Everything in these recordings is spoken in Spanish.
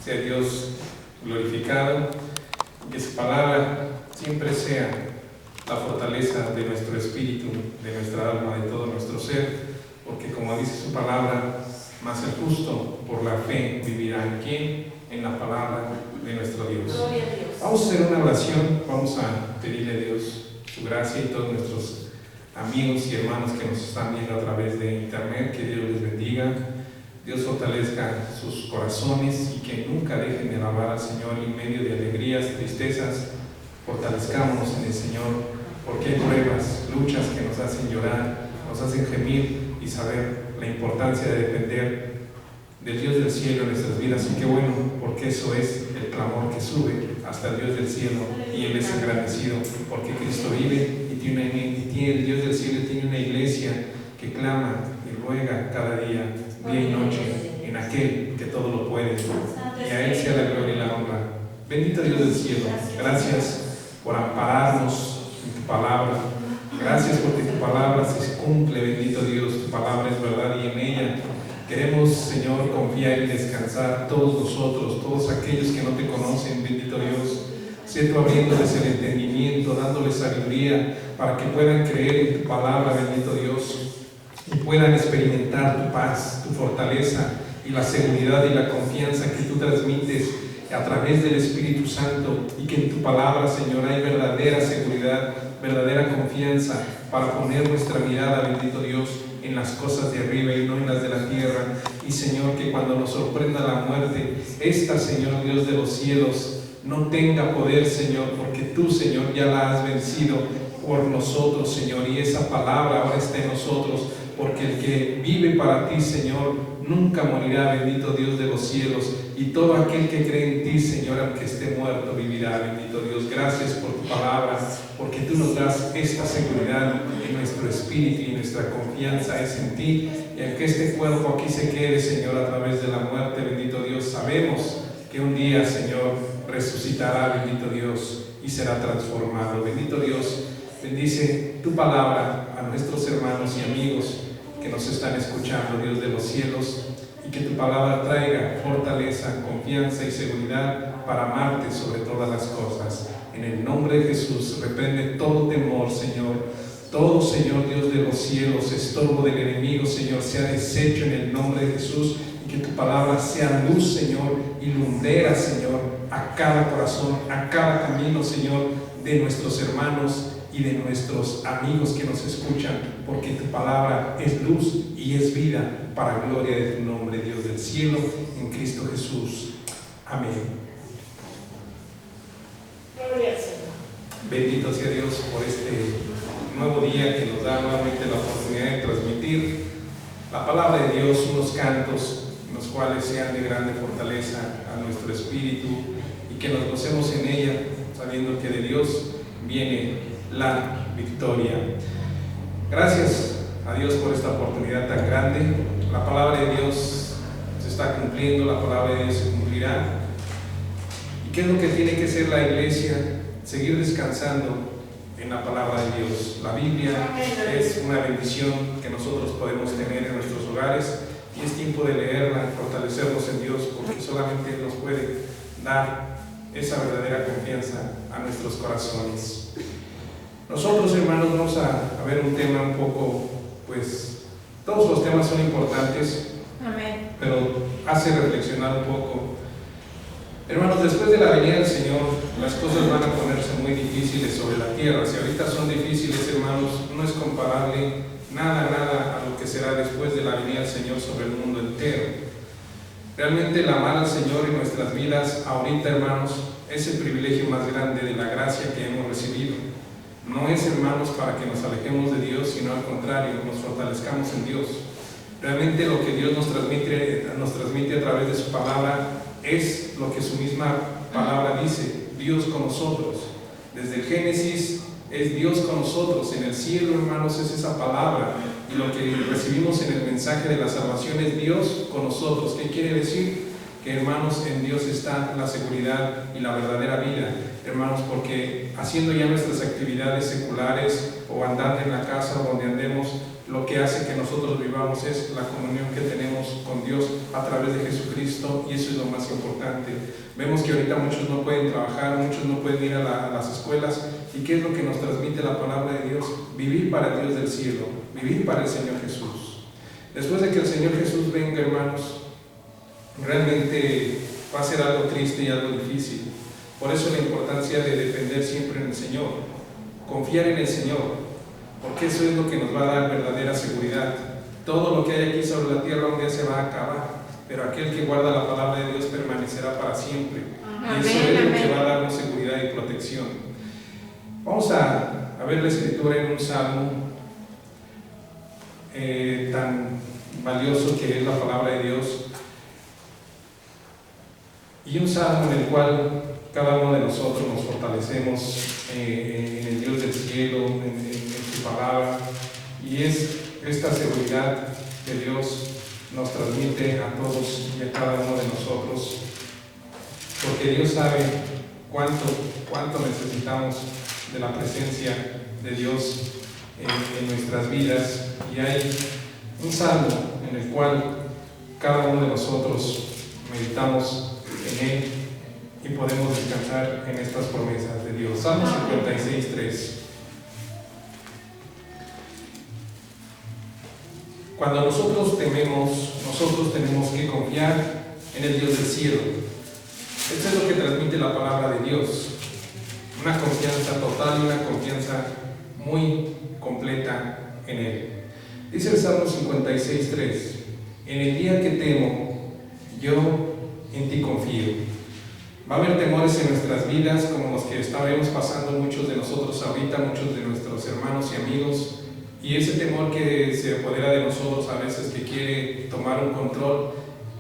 sea Dios glorificado, y que su palabra siempre sea la fortaleza de nuestro espíritu, de nuestra alma, de todo nuestro ser, porque como dice su palabra, más el justo por la fe vivirá. ¿En quién? En la palabra de nuestro Dios. Gloria a Dios. Vamos a hacer una oración, vamos a pedirle a Dios su gracia y todos nuestros amigos y hermanos que nos están viendo a través de internet, que Dios les bendiga, Dios fortalezca sus corazones y que nunca dejen de alabar al Señor en medio de alegrías, tristezas. Fortalezcámonos en el Señor, porque hay pruebas, luchas que nos hacen llorar, nos hacen gemir y saber la importancia de depender del Dios del cielo en nuestras vidas. Y qué bueno, porque eso es el clamor que sube hasta el Dios del cielo, y Él es engrandecido porque Cristo vive y tiene el Dios del cielo tiene una iglesia que clama y ruega cada día y noche en aquel que todo lo puede, y a Él sea la gloria y la honra. Bendito Dios del cielo, gracias por ampararnos en tu palabra, gracias porque tu palabra se cumple. Bendito Dios, tu palabra es verdad y en ella queremos, Señor, confiar y descansar todos nosotros, todos aquellos que no te conocen. Bendito Dios, sé tú abriéndoles el entendimiento, dándoles sabiduría para que puedan creer en tu palabra, bendito Dios, y puedan experimentar tu paz, tu fortaleza y la seguridad y la confianza que tú transmites a través del Espíritu Santo, y que en tu palabra, Señor, hay verdadera seguridad, verdadera confianza para poner nuestra mirada, bendito Dios, en las cosas de arriba y no en las de la tierra. Y Señor, que cuando nos sorprenda la muerte, esta, Señor Dios de los cielos, no tenga poder, Señor, porque tú, Señor, ya la has vencido por nosotros, Señor, y esa palabra ahora está en nosotros, porque el que vive para ti, Señor, nunca morirá, bendito Dios de los cielos, y todo aquel que cree en ti, Señor, aunque esté muerto, vivirá, bendito Dios. Gracias por tu palabra, porque tú nos das esta seguridad en nuestro espíritu, y nuestra confianza es en ti, y aunque este cuerpo aquí se quede, Señor, a través de la muerte, bendito Dios, sabemos que un día, Señor, resucitará, bendito Dios, y será transformado. Bendito Dios, bendice tu palabra a nuestros hermanos y amigos que nos están escuchando, Dios de los cielos, y que tu palabra traiga fortaleza, confianza y seguridad para amarte sobre todas las cosas. En el nombre de Jesús, reprende todo temor, Señor. Todo, Señor Dios de los cielos, estorbo del enemigo, Señor, sea deshecho en el nombre de Jesús, y que tu palabra sea luz, Señor, y lumbrera, Señor, a cada corazón, a cada camino, Señor, de nuestros hermanos y de nuestros amigos que nos escuchan, porque tu palabra es luz y es vida, para gloria de tu nombre, Dios del cielo, en Cristo Jesús. Amén. Gloria al Señor. Bendito sea Dios por este nuevo día que nos da nuevamente la oportunidad de transmitir la palabra de Dios, unos cantos en los cuales sean de grande fortaleza a nuestro espíritu, y que nos gocemos en ella, sabiendo que de Dios viene la victoria. Gracias a Dios por esta oportunidad tan grande. La palabra de Dios se está cumpliendo, la palabra de Dios se cumplirá. ¿Y qué es lo que tiene que hacer la iglesia? Seguir descansando en la palabra de Dios. La Biblia es una bendición que nosotros podemos tener en nuestros hogares, y es tiempo de leerla, fortalecernos en Dios, porque solamente Él nos puede dar esa verdadera confianza a nuestros corazones. Nosotros, hermanos, vamos a ver un tema un poco, pues, todos los temas son importantes. Amén. Pero hace reflexionar un poco. Hermanos, después de la venida del Señor, las cosas van a ponerse muy difíciles sobre la tierra. Si ahorita son difíciles, hermanos, no es comparable nada a lo que será después de la venida del Señor sobre el mundo entero. Realmente el amar al Señor en nuestras vidas ahorita, hermanos, es el privilegio más grande de la gracia que hemos recibido. No es, hermanos, para que nos alejemos de Dios, sino al contrario, nos fortalezcamos en Dios. Realmente lo que Dios nos transmite a través de su palabra es lo que su misma palabra dice: Dios con nosotros. Desde el Génesis es Dios con nosotros. En el cielo, hermanos, es esa palabra, y lo que recibimos en el mensaje de la salvación es Dios con nosotros. ¿Qué quiere decir? Que, hermanos, en Dios está la seguridad y la verdadera vida, hermanos, porque haciendo ya nuestras actividades seculares o andando en la casa o donde andemos, lo que hace que nosotros vivamos es la comunión que tenemos con Dios a través de Jesucristo, y eso es lo más importante. Vemos que ahorita muchos no pueden trabajar, muchos no pueden ir a las escuelas, y ¿qué es lo que nos transmite la palabra de Dios? Vivir para el Dios del cielo, vivir para el Señor Jesús. Después de que el Señor Jesús venga, hermanos, realmente va a ser algo triste y algo difícil. Por eso la importancia de depender siempre en el Señor, confiar en el Señor, porque eso es lo que nos va a dar verdadera seguridad. Todo lo que hay aquí sobre la tierra un día se va a acabar, pero aquel que guarda la palabra de Dios permanecerá para siempre. Y eso es lo que va a darnos seguridad y protección. Vamos a ver la escritura en un salmo tan valioso que es la palabra de Dios, y un salmo en el cual cada uno de nosotros nos fortalecemos en el Dios del cielo, en su palabra, y es esta seguridad que Dios nos transmite a todos y a cada uno de nosotros, porque Dios sabe cuánto necesitamos de la presencia de Dios en nuestras vidas. Y hay un salmo en el cual cada uno de nosotros meditamos en él y podemos descansar en estas promesas de Dios. Salmo 56:3. Cuando nosotros tememos, nosotros tenemos que confiar en el Dios del cielo. Esto es lo que transmite la palabra de Dios. Una confianza total y una confianza muy completa en Él. Dice el Salmo 56:3: en el día que temo, yo en ti confío. Va a haber temores en nuestras vidas como los que estaremos pasando muchos de nosotros ahorita, muchos de nuestros hermanos y amigos, y ese temor que se apodera de nosotros a veces, que quiere tomar un control.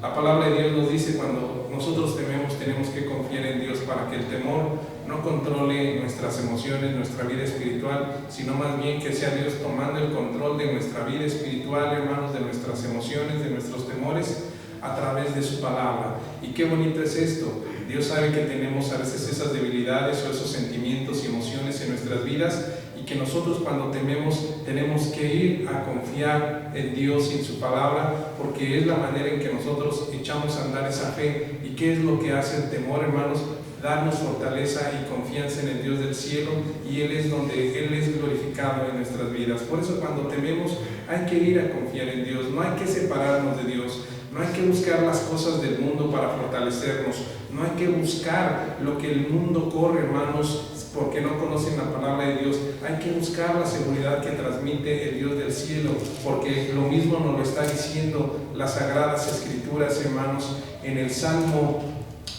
La palabra de Dios nos dice, cuando nosotros tememos, tenemos que confiar en Dios para que el temor no controle nuestras emociones, nuestra vida espiritual, sino más bien que sea Dios tomando el control de nuestra vida espiritual, hermanos, de nuestras emociones, de nuestros temores, a través de su palabra. Y qué bonito es esto. Dios sabe que tenemos a veces esas debilidades o esos sentimientos y emociones en nuestras vidas, y que nosotros cuando tememos tenemos que ir a confiar en Dios y en su palabra, porque es la manera en que nosotros echamos a andar esa fe. ¿Y qué es lo que hace el temor, hermanos? Darnos fortaleza y confianza en el Dios del cielo, y Él es donde Él es glorificado en nuestras vidas. Por eso cuando tememos hay que ir a confiar en Dios, no hay que separarnos de Dios. No hay que buscar las cosas del mundo para fortalecernos. No hay que buscar lo que el mundo corre, hermanos, porque no conocen la palabra de Dios. Hay que buscar la seguridad que transmite el Dios del cielo, porque lo mismo nos lo está diciendo las Sagradas Escrituras, hermanos, en el Salmo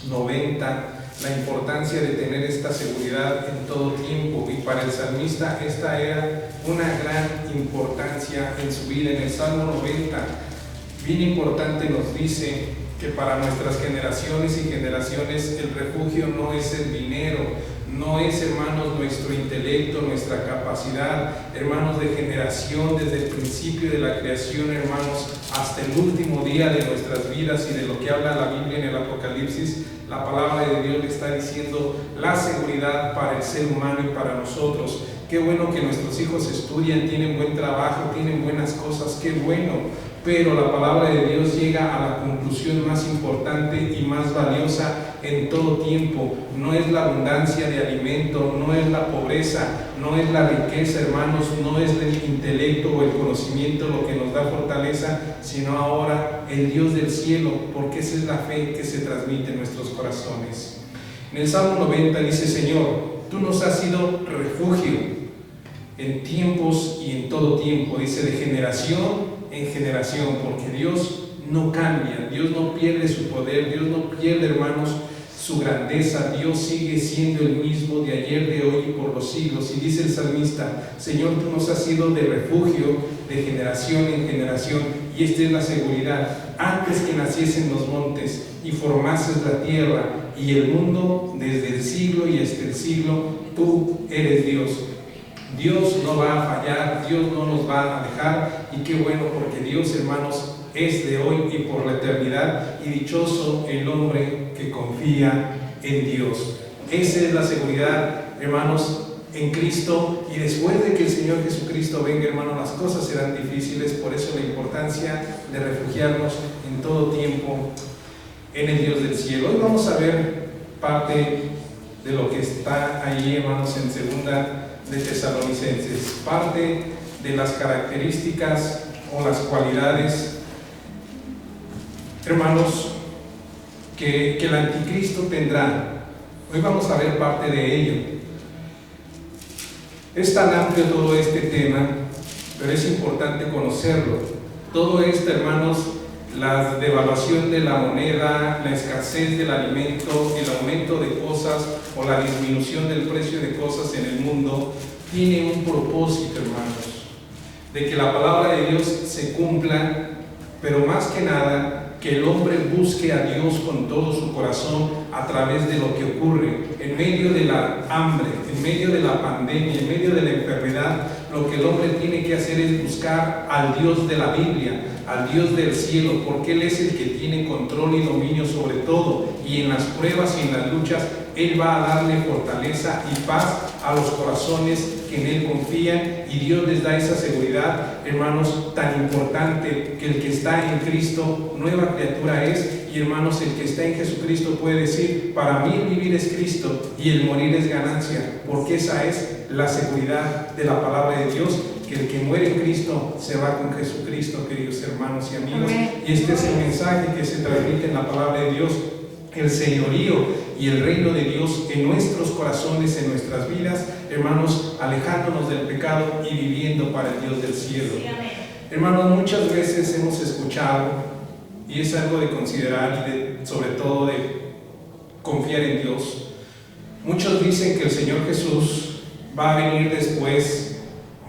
90. La importancia de tener esta seguridad en todo tiempo, y para el salmista esta era una gran importancia en su vida. En el Salmo 90, bien importante, nos dice que para nuestras generaciones y generaciones el refugio no es el dinero, no es, hermanos, nuestro intelecto, nuestra capacidad, hermanos, de generación, desde el principio de la creación, hermanos, hasta el último día de nuestras vidas, y de lo que habla la Biblia en el Apocalipsis. La palabra de Dios le está diciendo la seguridad para el ser humano y para nosotros. Qué bueno que nuestros hijos estudian, tienen buen trabajo, tienen buenas cosas, qué bueno. Pero la palabra de Dios llega a la conclusión más importante y más valiosa en todo tiempo. No es la abundancia de alimento, no es la pobreza, no es la riqueza, hermanos, no es el intelecto o el conocimiento lo que nos da fortaleza, sino ahora el Dios del cielo, porque esa es la fe que se transmite en nuestros corazones. En el Salmo 90 dice: Señor, tú nos has sido refugio en tiempos y en todo tiempo, dice, de generación en generación, porque Dios no cambia, Dios no pierde su poder, Dios no pierde, hermanos, su grandeza. Dios sigue siendo el mismo de ayer, de hoy y por los siglos. Y dice el salmista: Señor, tú nos has sido de refugio de generación en generación. Y esta es la seguridad: antes que naciesen los montes y formases la tierra y el mundo, desde el siglo y hasta el siglo, tú eres Dios. Dios no va a fallar, Dios no nos va a dejar. Y qué bueno, porque Dios, hermanos, es de hoy y por la eternidad, y dichoso el hombre que confía en Dios. Esa es la seguridad, hermanos, en Cristo, y después de que el Señor Jesucristo venga, hermano, las cosas serán difíciles. Por eso la importancia de refugiarnos en todo tiempo en el Dios del cielo. Hoy vamos a ver parte de lo que está ahí, hermanos, en segunda de Tesalonicenses, parte de las características o las cualidades, hermanos, que el anticristo tendrá. Hoy vamos a ver parte de ello. Es tan amplio todo este tema, pero es importante conocerlo. Todo esto, hermanos, la devaluación de la moneda, la escasez del alimento, el aumento de cosas o la disminución del precio de cosas en el mundo, tiene un propósito, hermanos, de que la palabra de Dios se cumpla, pero más que nada, que el hombre busque a Dios con todo su corazón a través de lo que ocurre en medio de la hambre, en medio de la pandemia, en medio de la enfermedad. Lo que el hombre tiene que hacer es buscar al Dios de la Biblia, al Dios del cielo, porque Él es el que tiene control y dominio sobre todo, y en las pruebas y en las luchas Él va a darle fortaleza y paz a los corazones que en Él confían, y Dios les da esa seguridad, hermanos, tan importante, que el que está en Cristo nueva criatura es. Y hermanos, el que está en Jesucristo puede decir: para mí el vivir es Cristo y el morir es ganancia, porque esa es la seguridad de la palabra de Dios, que el que muere en Cristo se va con Jesucristo, queridos hermanos y amigos. Amén. Y este es el mensaje que se transmite en la palabra de Dios: el señorío y el reino de Dios en nuestros corazones, en nuestras vidas, hermanos, alejándonos del pecado y viviendo para el Dios del cielo. Sí, amén. Hermanos, muchas veces hemos escuchado, y es algo de considerar y sobre todo de confiar en Dios. Muchos dicen que el Señor Jesús va a venir después,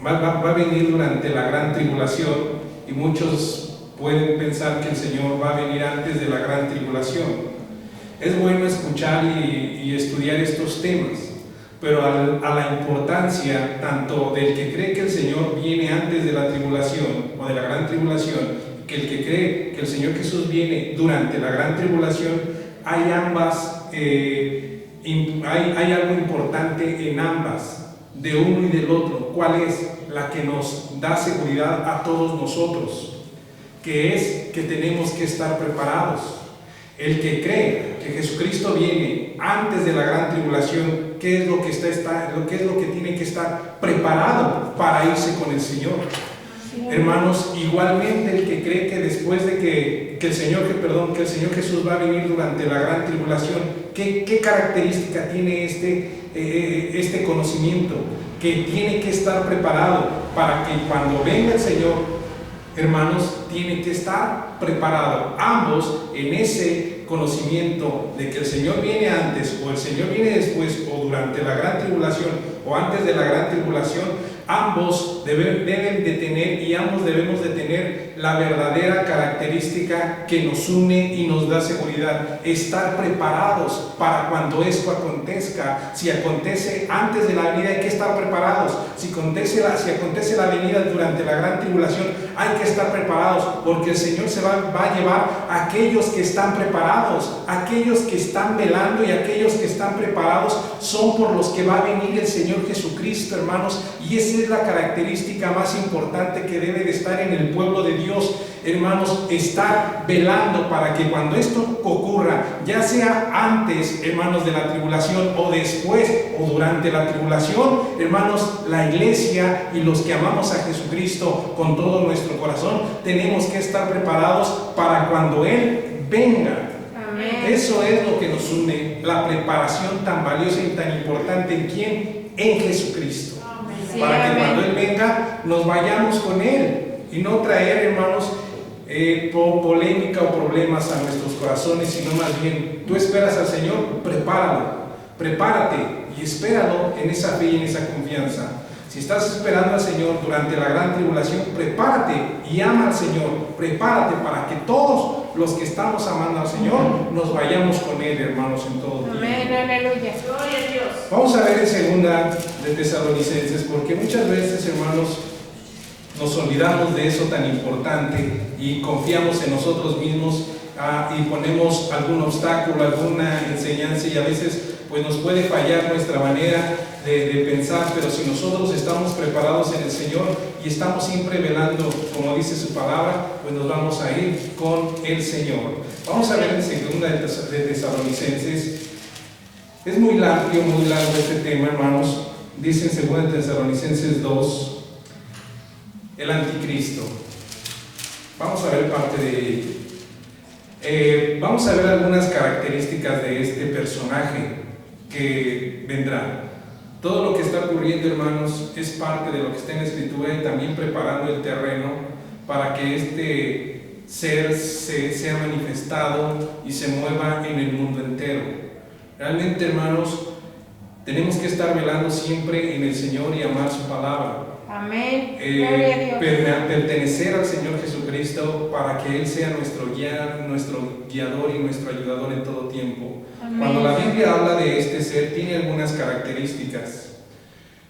va a venir durante la gran tribulación, y muchos pueden pensar que el Señor va a venir antes de la gran tribulación. Es bueno escuchar y estudiar estos temas, pero a la importancia tanto del que cree que el Señor viene antes de la tribulación o de la gran tribulación, que el que cree que el Señor Jesús viene durante la gran tribulación, hay ambas, hay algo importante en ambas, de uno y del otro. ¿Cuál es? La que nos da seguridad a todos nosotros, que es que tenemos que estar preparados. El que cree que Jesucristo viene antes de la gran tribulación, ¿qué es lo que qué es lo que tiene que estar preparado para irse con el Señor? Hermanos, igualmente el que cree que después de que el Señor Jesús va a venir durante la gran tribulación, ¿qué característica tiene este conocimiento? Que tiene que estar preparado para que cuando venga el Señor, hermanos, tiene que estar preparado. Ambos en ese conocimiento de que el Señor viene antes o el Señor viene después, o durante la gran tribulación o antes de la gran tribulación, ambos deben de tener, y ambos debemos de tener la verdadera característica que nos une y nos da seguridad: estar preparados para cuando esto acontezca. Si acontece antes de la venida, hay que estar preparados. Si acontece la venida durante la gran tribulación, hay que estar preparados, porque el Señor se va a llevar a aquellos que están preparados, aquellos que están velando, y aquellos que están preparados son por los que va a venir el Señor Jesucristo, hermanos. Y esa es la característica más importante que debe de estar en el pueblo de Dios, hermanos: estar velando para que cuando esto ocurra, ya sea antes, hermanos, de la tribulación, o después o durante la tribulación, hermanos, la iglesia y los que amamos a Jesucristo con todo nuestro corazón, tenemos que estar preparados para cuando Él venga. Amén. Eso es lo que nos une, la preparación tan valiosa y tan importante. ¿En quién? En Jesucristo. Sí, para que amén. cuando Él venga nos vayamos con Él, y no traer, hermanos, polémica o problemas a nuestros corazones, sino más bien: tú esperas al Señor, prepárate y espéralo en esa fe y en esa confianza. Si estás esperando al Señor durante la gran tribulación, prepárate y ama al Señor. Prepárate para que todos los que estamos amando al Señor nos vayamos con Él, hermanos, en todo tiempo. Amén, aleluya. Gloria a Dios. Vamos a ver en segunda de Tesalonicenses, porque muchas veces, hermanos, nos olvidamos de eso tan importante y confiamos en nosotros mismos, y ponemos algún obstáculo, alguna enseñanza, y a veces pues nos puede fallar nuestra manera de pensar, pero si nosotros estamos preparados en el Señor y estamos siempre velando, como dice su palabra, pues nos vamos a ir con el Señor. Vamos a ver en segunda de Tesalonicenses. Es muy largo este tema, hermanos. Dice en segunda de Tesalonicenses 2, el anticristo. Vamos a ver parte de ello. Vamos a ver algunas características de este personaje que vendrá. Todo lo que está ocurriendo, hermanos, es parte de lo que está en la Escritura y también preparando el terreno para que este ser sea manifestado y se mueva en el mundo entero. Realmente, hermanos, tenemos que estar velando siempre en el Señor y amar su palabra. Amén. Gloria a Dios. Pertenecer al Señor Jesucristo para que Él sea nuestro guiador y nuestro ayudador en todo tiempo. Amén. Cuando la Biblia habla de este ser, tiene algunas características.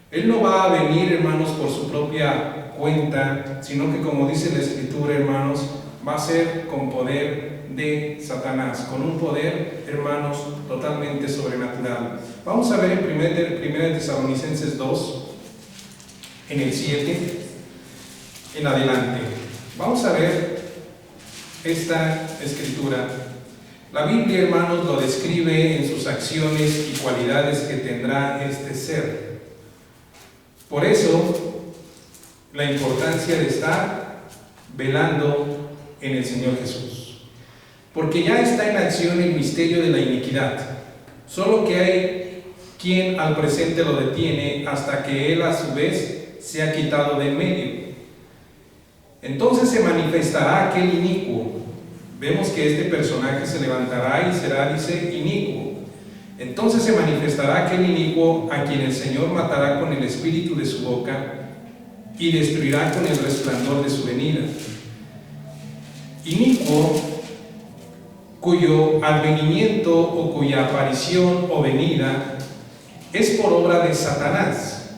Él no va a venir, hermanos, por su propia cuenta, sino que, como dice la Escritura, hermanos, va a ser con poder de Satanás, con un poder, hermanos, totalmente sobrenatural. Vamos a ver en 1 Tesalonicenses 2, en el 7 en adelante. Vamos a ver esta escritura. La Biblia, hermanos, lo describe en sus acciones y cualidades que tendrá este ser. Por eso, la importancia de estar velando en el Señor Jesús. Porque ya está en acción el misterio de la iniquidad. Solo que hay quien al presente lo detiene hasta que Él a su vez se ha quitado de en medio. Entonces se manifestará aquel inicuo. Vemos que este personaje se levantará y será, dice, inicuo. Entonces se manifestará aquel inicuo a quien el Señor matará con el espíritu de su boca y destruirá con el resplandor de su venida. Inicuo, cuyo advenimiento o cuya aparición o venida es por obra de Satanás.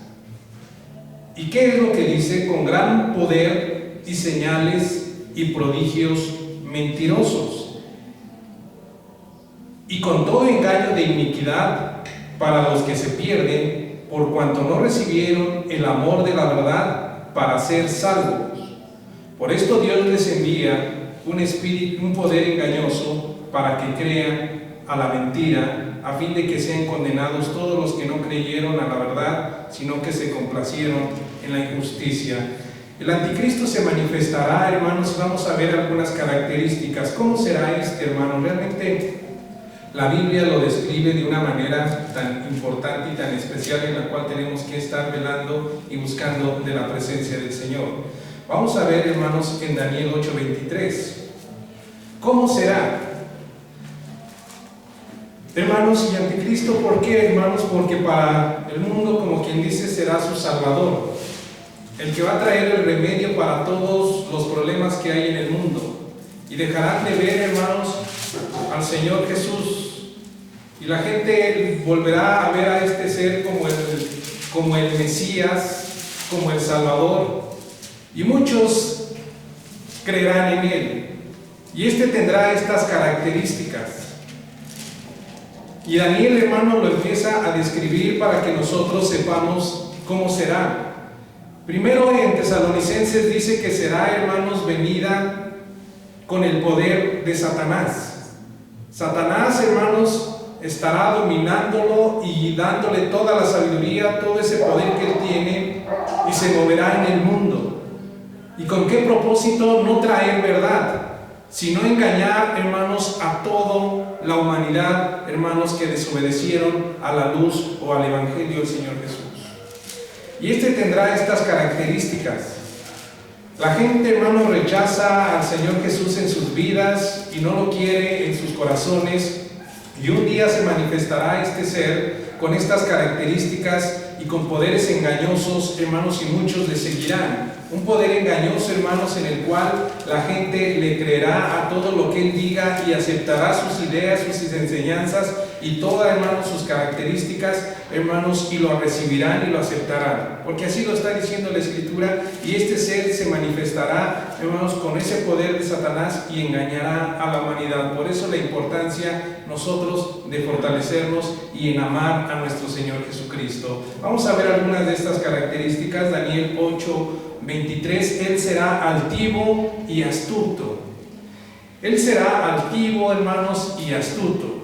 ¿Y qué es lo que dice? Con gran poder y señales y prodigios mentirosos, y con todo engaño de iniquidad para los que se pierden, por cuanto no recibieron el amor de la verdad para ser salvos. Por esto Dios les envía un poder engañoso para que crean a la mentira, a fin de que sean condenados todos los que no creyeron a la verdad, sino que se complacieron en la injusticia. El anticristo se manifestará, hermanos, vamos a ver algunas características. ¿Cómo será este, hermano? Realmente la Biblia lo describe de una manera tan importante y tan especial, en la cual tenemos que estar velando y buscando de la presencia del Señor. Vamos a ver, hermanos, en Daniel 8:23. ¿Cómo será? Hermanos, y anticristo, ¿por qué, hermanos? Porque para el mundo, como quien dice, será su salvador, el que va a traer el remedio para todos los problemas que hay en el mundo, y dejarán de ver, hermanos, al Señor Jesús, y la gente volverá a ver a este ser como el Mesías, como el Salvador, y muchos creerán en Él, y este tendrá estas características. Y Daniel, hermano, lo empieza a describir para que nosotros sepamos cómo será. Primero en Tesalonicenses dice que será, hermanos, venida con el poder de Satanás. Satanás, hermanos, estará dominándolo y dándole toda la sabiduría, todo ese poder que él tiene, y se moverá en el mundo. ¿Y con qué propósito? No traer verdad, sino engañar, hermanos, a toda la humanidad, hermanos, que desobedecieron a la luz o al Evangelio del Señor Jesús. Y este tendrá estas características. La gente, hermanos, rechaza al Señor Jesús en sus vidas y no lo quiere en sus corazones, y un día se manifestará este ser con estas características y con poderes engañosos, hermanos, y muchos le seguirán. un poder engañoso, hermanos, en el cual la gente le creerá a todo lo que él diga y aceptará sus ideas, sus enseñanzas y todas, hermanos, sus características, hermanos, y lo recibirán y lo aceptarán, porque así lo está diciendo la Escritura. Y este ser se manifestará, hermanos, con ese poder de Satanás y engañará a la humanidad. Por eso la importancia nosotros de fortalecernos y en amar a nuestro Señor Jesucristo. Vamos a ver algunas de estas características. Daniel 8:23, él será altivo y astuto. Él será altivo, hermanos, y astuto.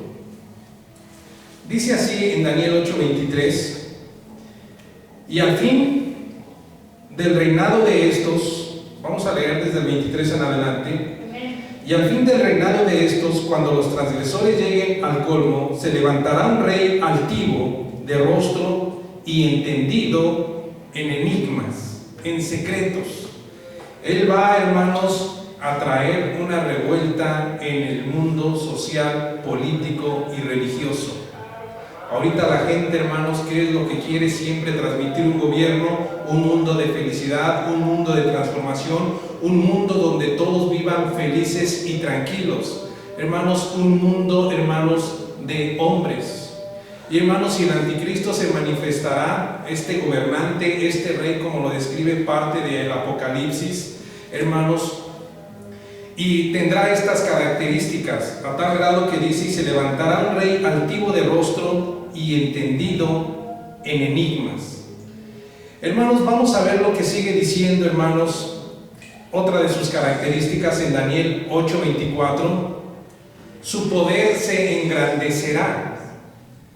Dice así en Daniel 8:23, y al fin del reinado de estos, vamos a leer desde el 23 en adelante, y al fin del reinado de estos, cuando los transgresores lleguen al colmo, se levantará un rey altivo, de rostro y entendido en enigmas, en secretos. Él va, hermanos, a traer una revuelta en el mundo social, político y religioso. Ahorita la gente, hermanos, ¿qué es lo que quiere siempre transmitir un gobierno? Un mundo de felicidad, un mundo de transformación, un mundo donde todos vivan felices y tranquilos. Hermanos, un mundo, hermanos, de hombres. Y hermanos, si el anticristo se manifestará, este gobernante, este rey, como lo describe parte del Apocalipsis, hermanos, y tendrá estas características, a tal grado que dice, y se levantará un rey altivo de rostro y entendido en enigmas. Hermanos, vamos a ver lo que sigue diciendo, hermanos, otra de sus características en Daniel 8:24, su poder se engrandecerá.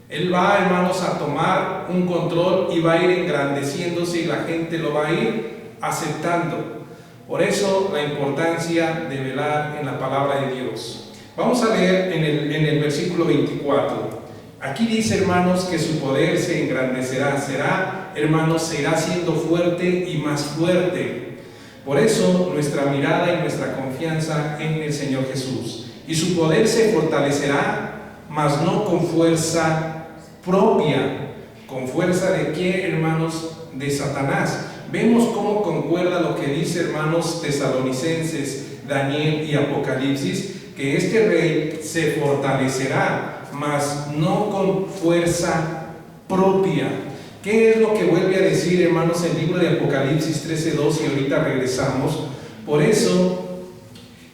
Él va, hermanos, a tomar un control y va a ir engrandeciéndose y la gente lo va a ir aceptando. Por eso la importancia de velar en la palabra de Dios. Vamos a leer en el versículo 24. Aquí dice, hermanos, que su poder se engrandecerá, será, hermanos, se irá siendo fuerte y más fuerte. Por eso nuestra mirada y nuestra confianza en el Señor Jesús. Y su poder se fortalecerá, mas no con fuerza propia. ¿Con fuerza de qué, hermanos? De Satanás. Vemos cómo concuerda lo que dice, hermanos, Tesalonicenses, Daniel y Apocalipsis, que este rey se fortalecerá, mas no con fuerza propia. ¿Qué es lo que vuelve a decir, hermanos, el libro de Apocalipsis 13:2? Y ahorita regresamos. Por eso,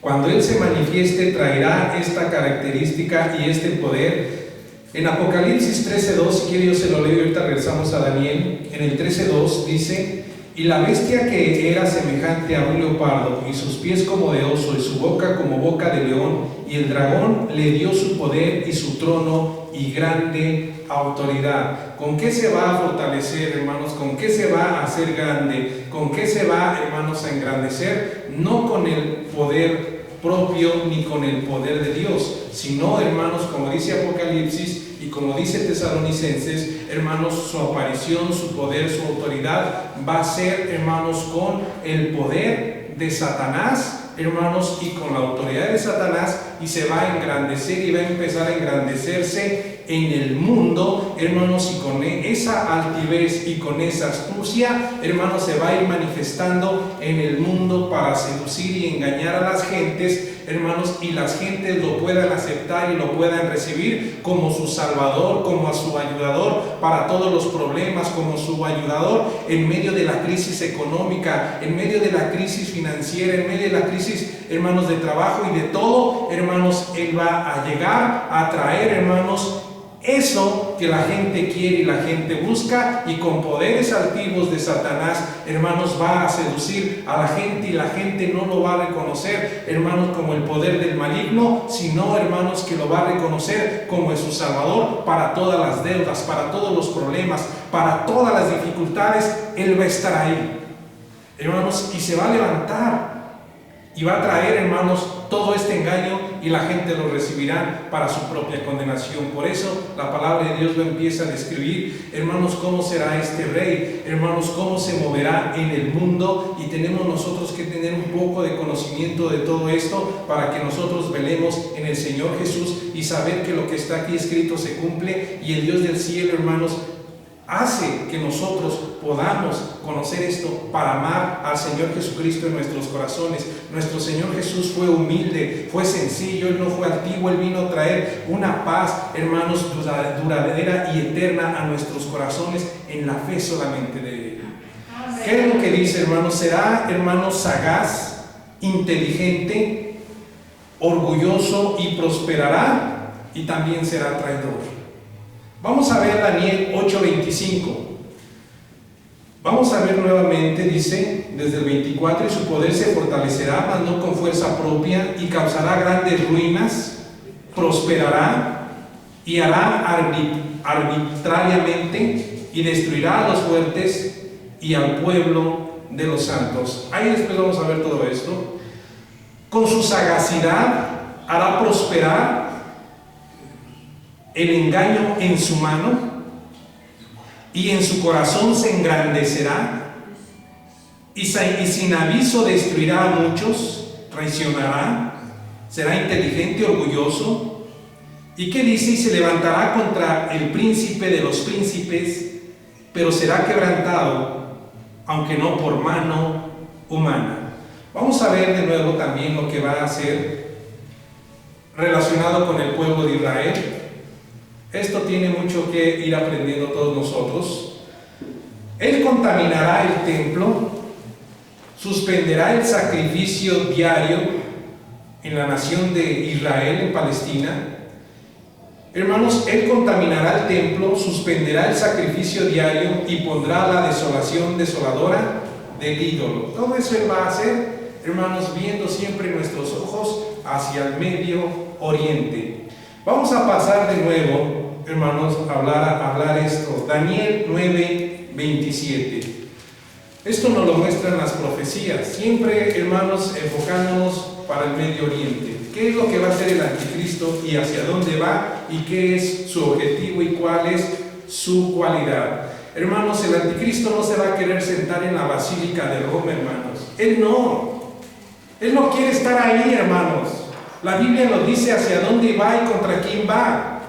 cuando él se manifieste, traerá esta característica y este poder. En Apocalipsis 13:2, si quiere yo se lo leo y ahorita regresamos a Daniel. En el 13:2 dice: y la bestia que era semejante a un leopardo, y sus pies como de oso, y su boca como boca de león, y el dragón le dio su poder y su trono y grande autoridad. ¿Con qué se va a fortalecer, hermanos? ¿Con qué se va a hacer grande? ¿Con qué se va, hermanos, a engrandecer? No con el poder propio ni con el poder de Dios, sino, hermanos, como dice Apocalipsis y como dice Tesalonicenses, hermanos, su aparición, su poder, su autoridad va a ser, hermanos, con el poder de Satanás, hermanos, y con la autoridad de Satanás, y se va a engrandecer y va a empezar a engrandecerse en el mundo, hermanos, y con esa altivez y con esa astucia, hermanos, se va a ir manifestando en el mundo para seducir y engañar a las gentes, hermanos, y las gentes lo puedan aceptar y lo puedan recibir como su salvador, como a su ayudador para todos los problemas, como su ayudador en medio de la crisis económica, en medio de la crisis financiera, en medio de la crisis, hermanos, de trabajo y de todo, hermanos, él va a llegar a traer, hermanos, eso que la gente quiere y la gente busca, y con poderes altivos de Satanás, hermanos, va a seducir a la gente, y la gente no lo va a reconocer, hermanos, como el poder del maligno, sino, hermanos, que lo va a reconocer como su salvador para todas las deudas, para todos los problemas, para todas las dificultades. Él va a estar ahí, hermanos, y se va a levantar y va a traer, hermanos, todo este engaño, y la gente lo recibirá para su propia condenación. Por eso la palabra de Dios lo empieza a describir, hermanos, cómo será este rey, hermanos, cómo se moverá en el mundo, y tenemos nosotros que tener un poco de conocimiento de todo esto para que nosotros velemos en el Señor Jesús y saber que lo que está aquí escrito se cumple, y el Dios del cielo, hermanos, hace que nosotros podamos conocer esto para amar al Señor Jesucristo en nuestros corazones. Nuestro Señor Jesús fue humilde, fue sencillo, Él no fue altivo, Él vino a traer una paz, hermanos, duradera y eterna a nuestros corazones en la fe solamente de Él. ¿Qué es lo que dice, hermanos? Será, hermanos, sagaz, inteligente, orgulloso y prosperará, y también será traidor. Vamos a ver Daniel 8:25. Vamos a ver nuevamente, dice, desde el 24, y su poder se fortalecerá, mas no con fuerza propia, y causará grandes ruinas, prosperará, y hará arbitrariamente, y destruirá a los fuertes y al pueblo de los santos. Ahí después vamos a ver todo esto. Con su sagacidad hará prosperar el engaño en su mano, y en su corazón se engrandecerá, y sin aviso destruirá a muchos, traicionará, será inteligente y orgulloso. ¿Y qué dice? Y se levantará contra el príncipe de los príncipes, pero será quebrantado, aunque no por mano humana. Vamos a ver de nuevo también lo que va a hacer relacionado con el pueblo de Israel. Esto tiene mucho que ir aprendiendo todos nosotros. Él contaminará el templo, suspenderá el sacrificio diario en la nación de Israel, en Palestina. Hermanos, Él contaminará el templo, suspenderá el sacrificio diario y pondrá la desolación desoladora del ídolo. Todo eso Él va a hacer, hermanos, viendo siempre nuestros ojos hacia el Medio Oriente. Vamos a pasar de nuevo, hermanos, a hablar esto. Daniel 9:27. Esto nos lo muestran las profecías, siempre, hermanos, enfocándonos para el Medio Oriente. ¿Qué es lo que va a hacer el anticristo y hacia dónde va y qué es su objetivo y cuál es su cualidad? Hermanos, el anticristo no se va a querer sentar en la Basílica de Roma, hermanos. Él no quiere estar ahí, hermanos. La Biblia nos dice hacia dónde va y contra quién va.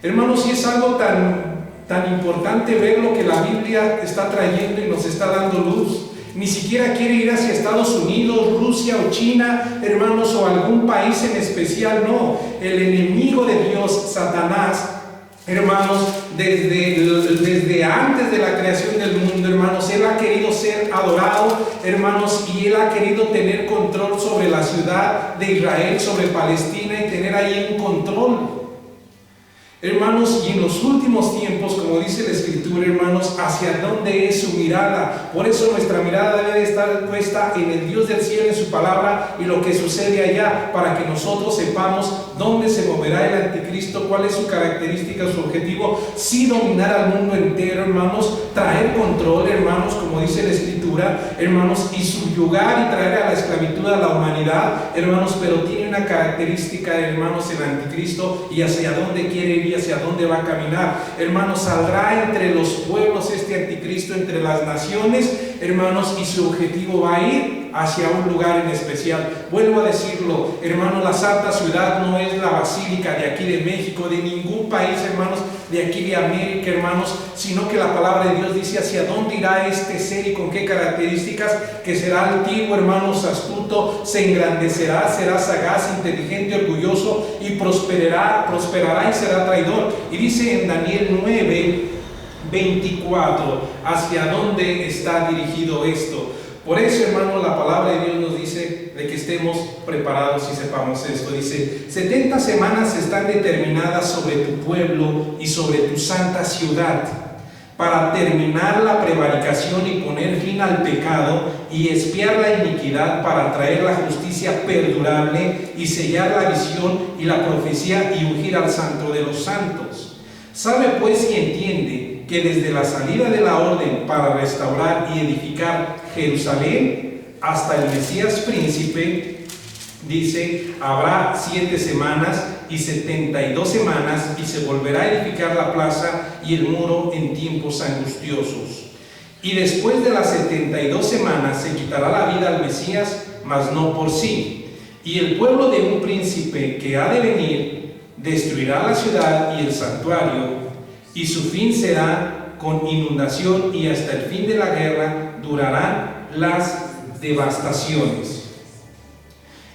Hermanos, y es algo tan importante ver lo que la Biblia está trayendo y nos está dando luz. Ni siquiera quiere ir hacia Estados Unidos, Rusia o China, hermanos, o algún país en especial, no. El enemigo de Dios, Satanás, hermanos, desde antes de la creación del mundo, hermanos, él ha querido ser adorado, hermanos, y él ha querido tener control sobre la ciudad de Israel, sobre Palestina, y tener ahí un control. Hermanos, y en los últimos tiempos, como dice la Escritura, hermanos, ¿hacia dónde es su mirada? Por eso nuestra mirada debe estar puesta en el Dios del cielo, en su palabra y lo que sucede allá, para que nosotros sepamos dónde se moverá el anticristo, cuál es su característica, su objetivo. Sí, dominar al mundo entero, hermanos, traer control, hermanos, como dice la Escritura, hermanos, y subyugar y traer a la esclavitud a la humanidad, hermanos, pero tiene una característica, hermanos, el anticristo, y hacia dónde quiere ir y hacia dónde va a caminar. Hermanos, saldrá entre los pueblos este anticristo, entre las naciones, hermanos, y su objetivo va a ir hacia un lugar en especial. Vuelvo a decirlo, hermanos, la santa ciudad no es la basílica de aquí de México, de ningún país, hermanos, de aquí de América, hermanos, sino que la palabra de Dios dice hacia dónde irá este ser y con qué características, que será altivo, hermanos, astuto, se engrandecerá, será sagaz, inteligente, orgulloso y prosperará y será traidor. Y dice en Daniel 9:24, ¿hacia dónde está dirigido esto? Por eso, hermanos, la palabra de Dios nos dice de que estemos preparados y sepamos esto. Dice, 70 semanas están determinadas sobre tu pueblo y sobre tu santa ciudad, para terminar la prevaricación y poner fin al pecado y expiar la iniquidad, para traer la justicia perdurable y sellar la visión y la profecía y ungir al santo de los santos. Sabe pues y entiende que desde la salida de la orden para restaurar y edificar Jerusalén hasta el Mesías príncipe, dice, habrá 7 semanas y 72 semanas, y se volverá a edificar la plaza y el muro en tiempos angustiosos. Y después de las 72 semanas se quitará la vida al Mesías, mas no por sí. Y el pueblo de un príncipe que ha de venir destruirá la ciudad y el santuario, y su fin será con inundación, y hasta el fin de la guerra durarán las devastaciones.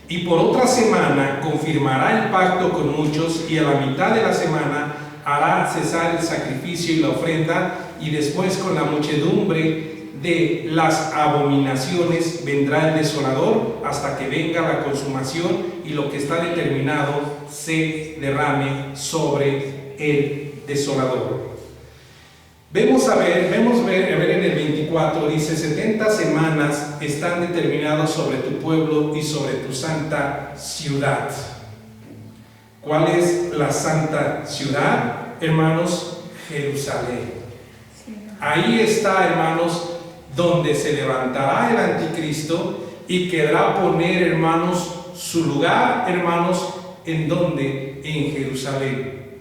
Y por otra semana confirmará el pacto con muchos, y a la mitad de la semana hará cesar el sacrificio y la ofrenda, y después con la muchedumbre de las abominaciones vendrá el desolador hasta que venga la consumación y lo que está determinado se derrame sobre el desolador. Vemos a ver en el 24, dice: 70 semanas están determinadas sobre tu pueblo y sobre tu santa ciudad. ¿Cuál es la santa ciudad, hermanos? Jerusalén. Ahí está, hermanos, donde se levantará el anticristo y querrá poner, hermanos, su lugar, hermanos, ¿en dónde? En Jerusalén.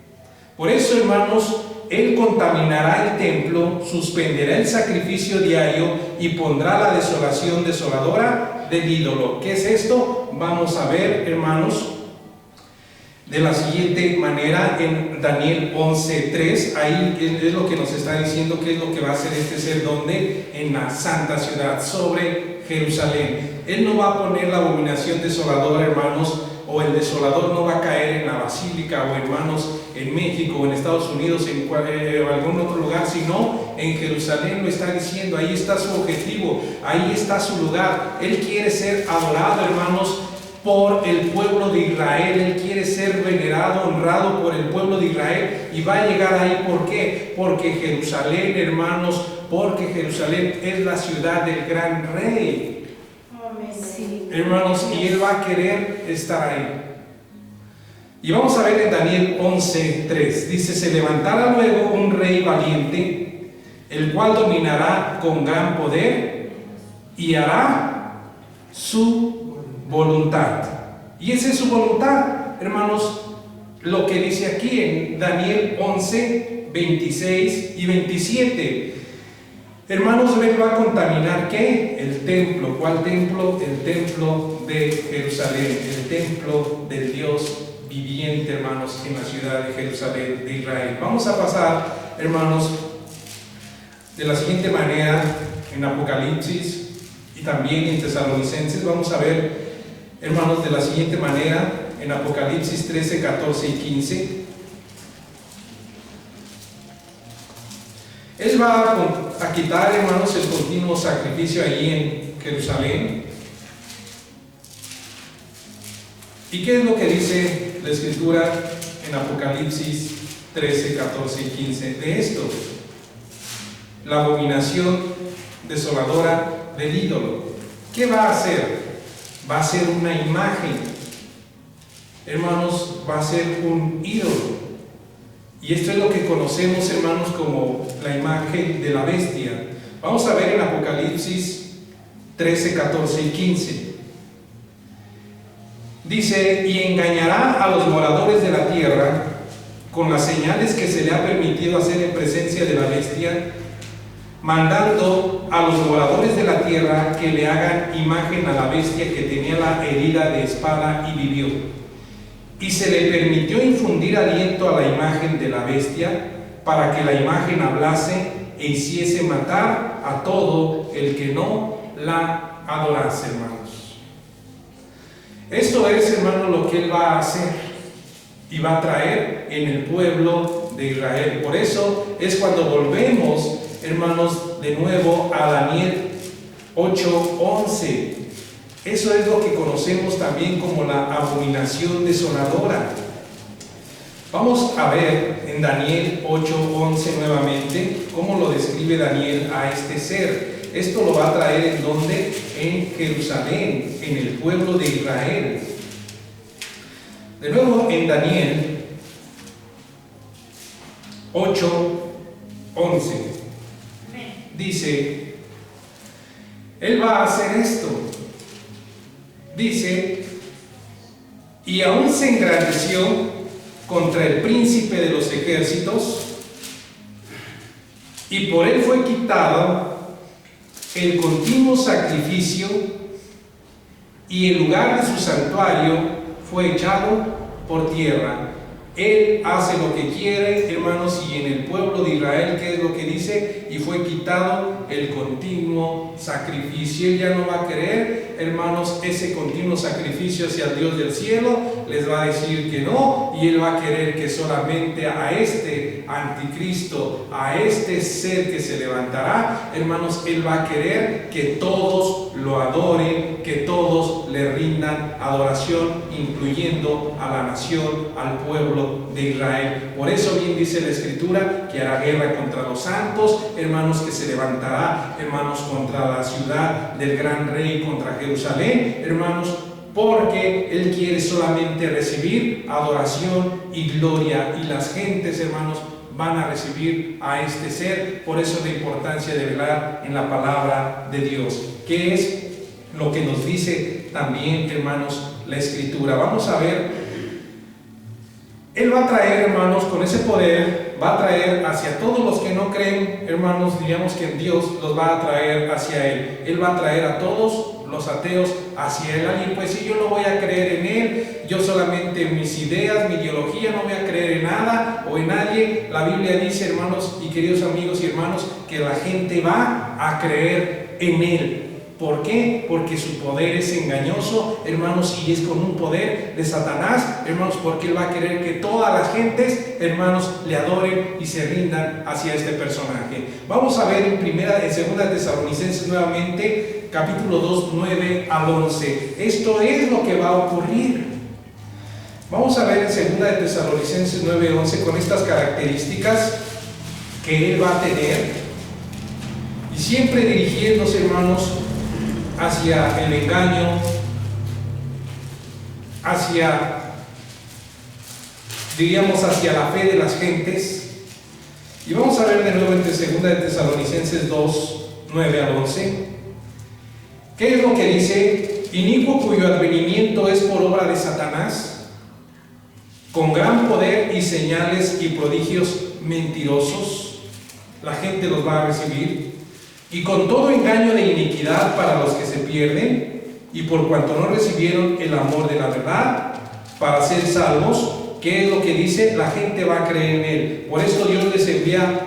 Por eso, hermanos, él contaminará el templo, suspenderá el sacrificio diario y pondrá la desolación desoladora del ídolo. ¿Qué es esto? Vamos a ver, hermanos, de la siguiente manera en Daniel 11:3. Ahí es lo que nos está diciendo qué es lo que va a hacer este ser, donde en la santa ciudad, sobre Jerusalén. Él no va a poner la abominación desoladora, hermanos, o el desolador no va a caer en la basílica, o hermanos, en México, o en Estados Unidos, o algún otro lugar, sino en Jerusalén. Lo está diciendo, ahí está su objetivo, ahí está su lugar. Él quiere ser adorado, hermanos, por el pueblo de Israel. Él quiere ser venerado, honrado por el pueblo de Israel, y va a llegar ahí. ¿Por qué? Porque Jerusalén, hermanos, porque Jerusalén es la ciudad del gran rey. Sí. Hermanos, y él va a querer estar ahí. Y vamos a ver en Daniel 11:3, dice: se levantará luego un rey valiente, el cual dominará con gran poder y hará su voluntad. Y esa es su voluntad, hermanos, lo que dice aquí en Daniel 11:26 y 27. Hermanos, él va a contaminar ¿qué? El templo. ¿Cuál templo? El templo de Jerusalén, el templo del Dios viviente, hermanos, en la ciudad de Jerusalén de Israel. Vamos a pasar, hermanos, de la siguiente manera en Apocalipsis y también en Tesalonicenses. Vamos a ver, hermanos, de la siguiente manera en Apocalipsis 13, 14 y 15. Él va a quitar, hermanos, el continuo sacrificio allí en Jerusalén. ¿Y qué es lo que dice la Escritura en Apocalipsis 13, 14 y 15 de esto? La abominación desoladora del ídolo. ¿Qué va a hacer? Va a ser una imagen. Hermanos, va a ser un ídolo. Y esto es lo que conocemos, hermanos, como la imagen de la bestia. Vamos a ver en Apocalipsis 13, 14 y 15. Dice: y engañará a los moradores de la tierra con las señales que se le ha permitido hacer en presencia de la bestia, mandando a los moradores de la tierra que le hagan imagen a la bestia que tenía la herida de espada y vivió. Y se le permitió infundir aliento a la imagen de la bestia, para que la imagen hablase e hiciese matar a todo el que no la adorase, hermanos. Esto es, hermanos, lo que él va a hacer y va a traer en el pueblo de Israel. Por eso es cuando volvemos, hermanos, de nuevo a Daniel 8:11. Eso es lo que conocemos también como la abominación desoladora. Vamos a ver en Daniel 8:11 nuevamente cómo lo describe Daniel a este ser. Esto lo va a traer ¿en dónde? En Jerusalén, en el pueblo de Israel. De nuevo en Daniel 8:11 dice: él va a hacer esto. Dice: y aún se engrandeció contra el príncipe de los ejércitos, y por él fue quitado el continuo sacrificio, y el lugar de su santuario fue echado por tierra. Él hace lo que quiere, hermanos, hermanos, y en el pueblo de Israel, ¿qué es lo que dice? Y fue quitado el continuo sacrificio. Él ya no va a querer, hermanos, ese continuo sacrificio hacia el Dios del cielo. Les va a decir que no, y Él va a querer que solamente a este anticristo, a este ser que se levantará, hermanos, Él va a querer que todos lo adoren, que todos le rindan adoración, incluyendo a la nación, al pueblo de Israel. Por eso bien dice la Escritura que hará guerra contra los santos, hermanos, que se levantará, hermanos, contra la ciudad del gran rey, contra Jerusalén, hermanos, porque Él quiere solamente recibir adoración y gloria, y las gentes, hermanos, van a recibir a este ser. Por eso la importancia de velar en la palabra de Dios, que es lo que nos dice también, hermanos, la Escritura. Vamos a ver, Él va a traer, hermanos, con ese poder, va a traer hacia todos los que no creen, hermanos, diríamos que Dios los va a traer hacia Él. Él va a traer a todos los ateos hacia Él. Alguien puede decir, yo no voy a creer en Él, yo solamente en mis ideas, mi ideología, no voy a creer en nada o en nadie. La Biblia dice, hermanos y queridos amigos y hermanos, que la gente va a creer en Él. ¿Por qué? Porque su poder es engañoso, hermanos, y es con un poder de Satanás, hermanos, porque Él va a querer que todas las gentes, hermanos, le adoren y se rindan hacia este personaje. Vamos a ver en segunda Tesalonicenses nuevamente, capítulo 2, 9 al 11. Esto es lo que va a ocurrir. Vamos a ver en segunda Tesalonicenses 9, 11, con estas características que Él va a tener, y siempre dirigiéndose, hermanos, hacia el engaño, hacia la fe de las gentes. Y vamos a ver de nuevo en segunda de Tesalonicenses 2, 9 al 11. ¿Qué es lo que dice? Inicuo cuyo advenimiento es por obra de Satanás, con gran poder y señales y prodigios mentirosos. La gente los va a recibir. Y con todo engaño de iniquidad para los que se pierden, y por cuanto no recibieron el amor de la verdad para ser salvos. ¿Qué es lo que dice? La gente va a creer en Él. Por eso Dios les envía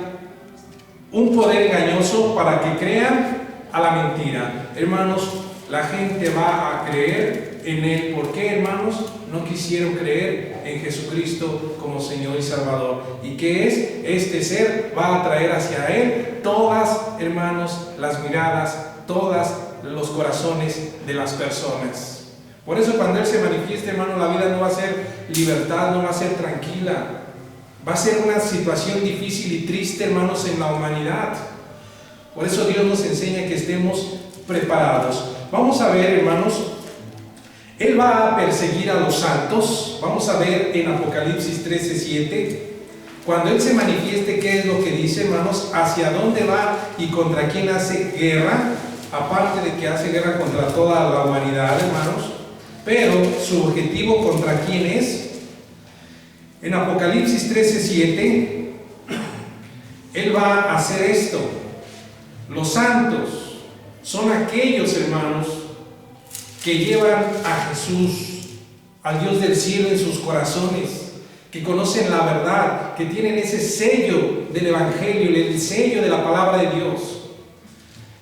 un poder engañoso para que crean a la mentira. Hermanos, la gente va a creer en Él. ¿Por qué, hermanos? No quisieron creer en Jesucristo como Señor y Salvador. ¿Y qué es? Este ser va a traer hacia Él todas, hermanos, las miradas, todos los corazones de las personas. Por eso cuando Él se manifieste, hermano, la vida no va a ser libertad, no va a ser tranquila. Va a ser una situación difícil y triste, hermanos, en la humanidad. Por eso Dios nos enseña que estemos preparados. Vamos a ver, hermanos, Él va a perseguir a los santos. Vamos a ver en Apocalipsis 13:7. Cuando Él se manifieste, ¿qué es lo que dice, hermanos? Hacia dónde va y contra quién hace guerra. Aparte de que hace guerra contra toda la humanidad, hermanos. Pero su objetivo, ¿contra quién es? En Apocalipsis 13:7, Él va a hacer esto. Los santos son aquellos, hermanos, que llevan a Jesús, al Dios del cielo, en sus corazones, que conocen la verdad, que tienen ese sello del Evangelio, el sello de la palabra de Dios.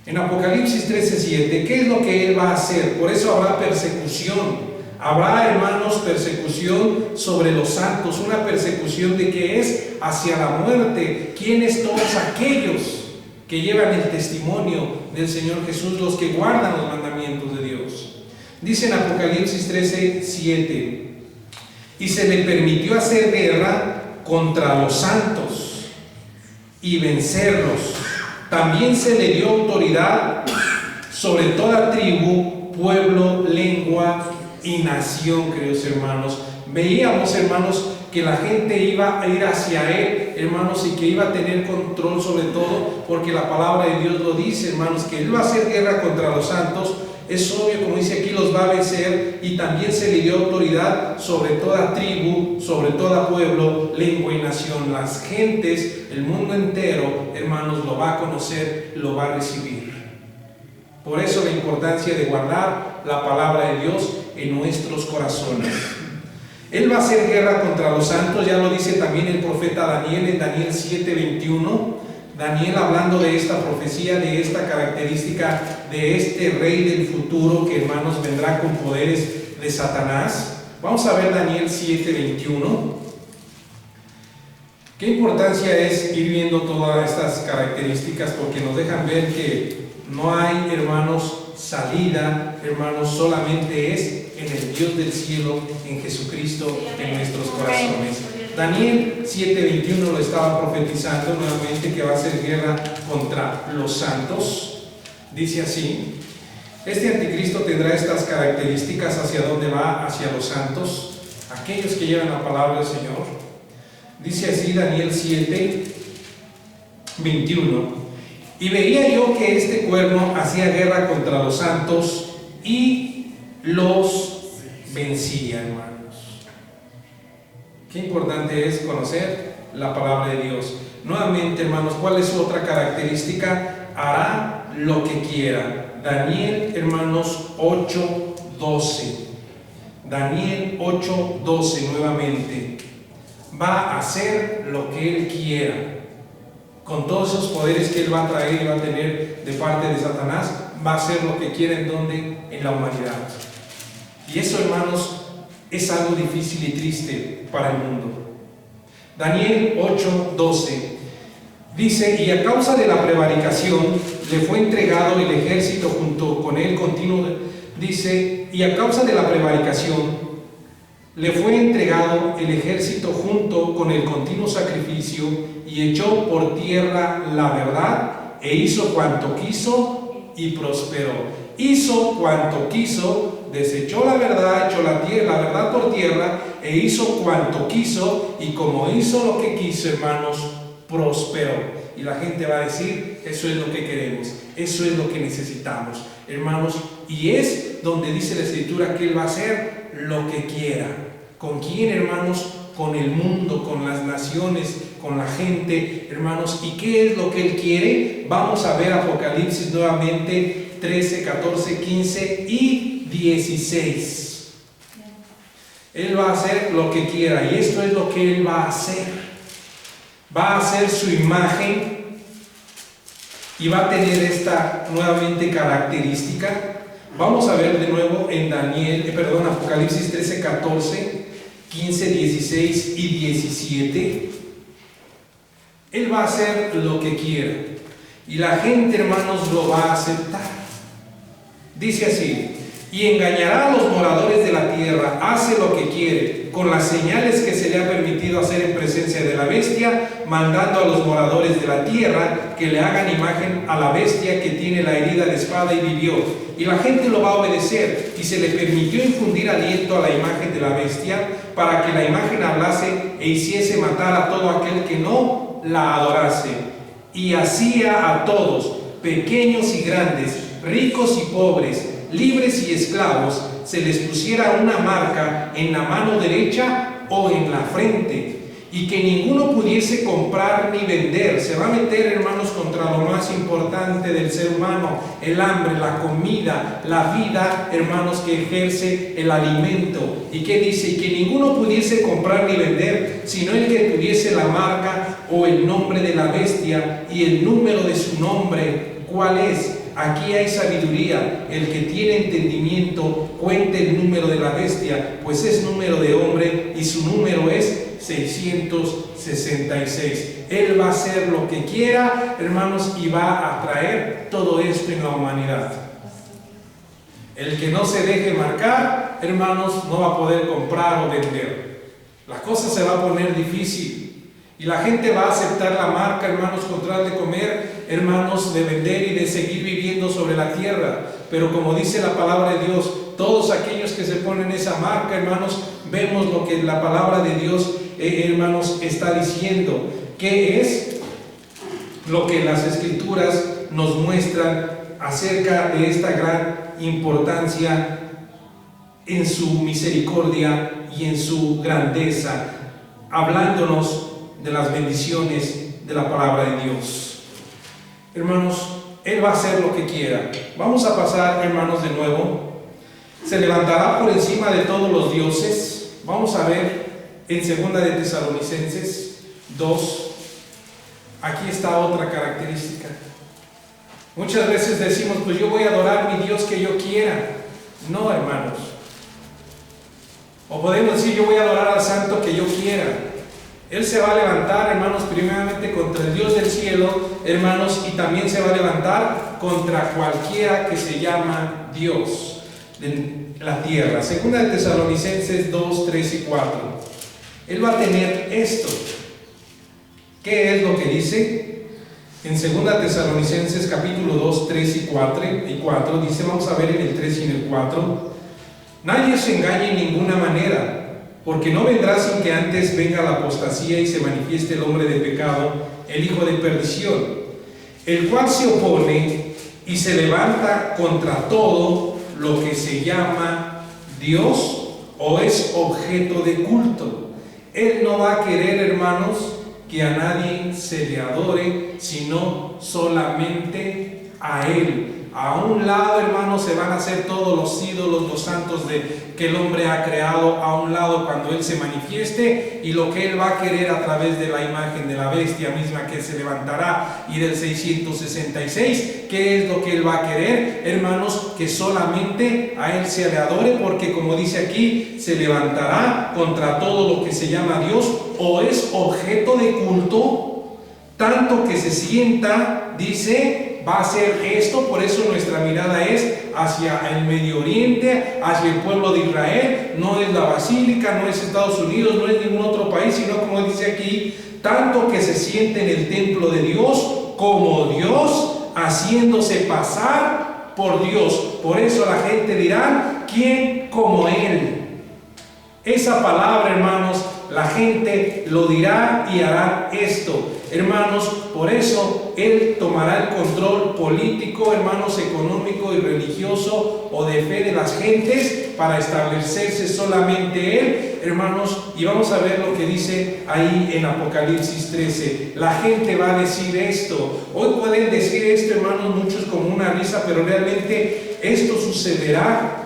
En Apocalipsis 13:7, ¿qué es lo que Él va a hacer? Por eso habrá persecución. Habrá, hermanos, persecución sobre los santos, una persecución de que es hacia la muerte. ¿Quiénes? Todos aquellos que llevan el testimonio del Señor Jesús, los que guardan los mandamientos de Dios. Dice en Apocalipsis 13:7, y se le permitió hacer guerra contra los santos y vencerlos. También se le dio autoridad sobre toda tribu, pueblo, lengua y nación, queridos hermanos. Veíamos, hermanos, que la gente iba a ir hacia Él, hermanos, y que iba a tener control sobre todo, porque la palabra de Dios lo dice, hermanos, que Él va a hacer guerra contra los santos. Es obvio, como dice aquí, los va a vencer, y también se le dio autoridad sobre toda tribu, sobre todo pueblo, lengua y nación. Las gentes, el mundo entero, hermanos, lo va a conocer, lo va a recibir. Por eso la importancia de guardar la palabra de Dios en nuestros corazones. Él va a hacer guerra contra los santos, ya lo dice también el profeta Daniel en Daniel 7:21. Daniel hablando de esta profecía, de esta característica, de este rey del futuro que, hermanos, vendrá con poderes de Satanás. Vamos a ver Daniel 7:21. Qué importancia es ir viendo todas estas características, porque nos dejan ver que no hay, hermanos, salida, hermanos, solamente es en el Dios del cielo, en Jesucristo, en nuestros corazones. Daniel 7:21 lo estaba profetizando nuevamente, que va a hacer guerra contra los santos. Dice así: este anticristo tendrá estas características. ¿Hacia dónde va? Hacia los santos, aquellos que llevan la palabra del Señor. Dice así Daniel 7:21: y veía yo que este cuerno hacía guerra contra los santos y los vencía, hermanos. Qué importante es conocer la palabra de Dios. Nuevamente, hermanos, ¿cuál es su otra característica? Hará lo que quiera. Daniel, hermanos, 8:12. Daniel 8:12 nuevamente. Va a hacer lo que Él quiera. Con todos esos poderes que Él va a traer y va a tener de parte de Satanás, va a hacer lo que quiera. ¿En dónde? En la humanidad. Y eso, hermanos, es algo difícil y triste para el mundo. Daniel 8:12 dice: y a causa de la prevaricación le fue entregado el ejército junto con él continuo. Dice: y a causa de la prevaricación le fue entregado el ejército junto con el continuo sacrificio, y echó por tierra la verdad, e hizo cuanto quiso y prosperó. Hizo cuanto quiso, desechó la verdad, echó la verdad por tierra, e hizo cuanto quiso, y como hizo lo que quiso, hermanos, prosperó. Y la gente va a decir: eso es lo que queremos, eso es lo que necesitamos, hermanos. Y es donde dice la Escritura que Él va a hacer lo que quiera. ¿Con quién, hermanos? Con el mundo, con las naciones, con la gente, hermanos. ¿Y qué es lo que Él quiere? Vamos a ver Apocalipsis nuevamente 13, 14, 15 y 16. Él va a hacer lo que quiera, y esto es lo que Él va a hacer. Va a hacer su imagen y va a tener esta nuevamente característica. Vamos a ver de nuevo en Apocalipsis 13, 14, 15, 16 y 17. Él va a hacer lo que quiera, y la gente, hermanos, lo va a aceptar. Dice así: y engañará a los moradores de la tierra, hace lo que quiere, con las señales que se le ha permitido hacer en presencia de la bestia, mandando a los moradores de la tierra que le hagan imagen a la bestia que tiene la herida de espada y vivió. Y la gente lo va a obedecer, y se le permitió infundir aliento a la imagen de la bestia, para que la imagen hablase e hiciese matar a todo aquel que no la adorase. Y hacía a todos, pequeños y grandes, ricos y pobres, libres y esclavos, se les pusiera una marca en la mano derecha o en la frente, y que ninguno pudiese comprar ni vender. Se va a meter, hermanos, contra lo más importante del ser humano: el hambre, la comida, la vida, hermanos, que ejerce el alimento. ¿Y qué dice? Y que ninguno pudiese comprar ni vender, sino el que tuviese la marca o el nombre de la bestia y el número de su nombre. ¿Cuál es? Aquí hay sabiduría. El que tiene entendimiento cuente el número de la bestia, pues es número de hombre, y su número es 666. Él va a hacer lo que quiera, hermanos, y va a traer todo esto en la humanidad. El que no se deje marcar, hermanos, no va a poder comprar o vender. La cosa se va a poner difícil, y la gente va a aceptar la marca, hermanos, con tal de comer, hermanos, de vender y de seguir viviendo sobre la tierra. Pero como dice la palabra de Dios, todos aquellos que se ponen esa marca, hermanos, vemos lo que la palabra de Dios, hermanos, está diciendo, que es lo que las Escrituras nos muestran acerca de esta gran importancia en su misericordia y en su grandeza, hablándonos de las bendiciones de la palabra de Dios. Hermanos, Él va a hacer lo que quiera. Vamos a pasar, hermanos, de nuevo. Se levantará por encima de todos los dioses. Vamos a ver en 2 de Tesalonicenses 2. Aquí está otra característica. Muchas veces decimos, pues yo voy a adorar a mi Dios que yo quiera. No, hermanos. O podemos decir, yo voy a adorar al santo que yo quiera. Él se va a levantar, hermanos, primeramente contra el Dios del cielo, hermanos, y también se va a levantar contra cualquiera que se llama Dios de la tierra. 2 de Tesalonicenses 2, 3 y 4. Él va a tener esto. ¿Qué es lo que dice? En 2 Tesalonicenses capítulo 2, 3 y 4 dice, vamos a ver en el 3 y en el 4. Nadie se engañe en ninguna manera, porque no vendrá sin que antes venga la apostasía y se manifieste el hombre de pecado, el hijo de perdición, el cual se opone y se levanta contra todo lo que se llama Dios o es objeto de culto. Él no va a querer, hermanos, que a nadie se le adore, sino solamente a Él. A un lado, hermanos, se van a hacer todos los ídolos, los santos que el hombre ha creado a un lado cuando Él se manifieste, y lo que Él va a querer a través de la imagen de la bestia misma que se levantará y del 666, ¿qué es lo que Él va a querer? Hermanos, que solamente a Él se le adore, porque como dice aquí, se levantará contra todo lo que se llama Dios o es objeto de culto, tanto que se sienta, dice, va a ser esto. Por eso nuestra mirada es hacia el Medio Oriente, hacia el pueblo de Israel. No es la Basílica, no es Estados Unidos, no es ningún otro país, sino como dice aquí, tanto que se siente en el templo de Dios como Dios, haciéndose pasar por Dios. Por eso la gente dirá, ¿quién como Él? Esa palabra, hermanos, la gente lo dirá y hará esto. Hermanos, por eso Él tomará el control político, hermanos, económico y religioso o de fe de las gentes para establecerse solamente Él, hermanos. Y vamos a ver lo que dice ahí en Apocalipsis 13. La gente va a decir esto. Hoy pueden decir esto, hermanos, muchos como una risa, pero realmente esto sucederá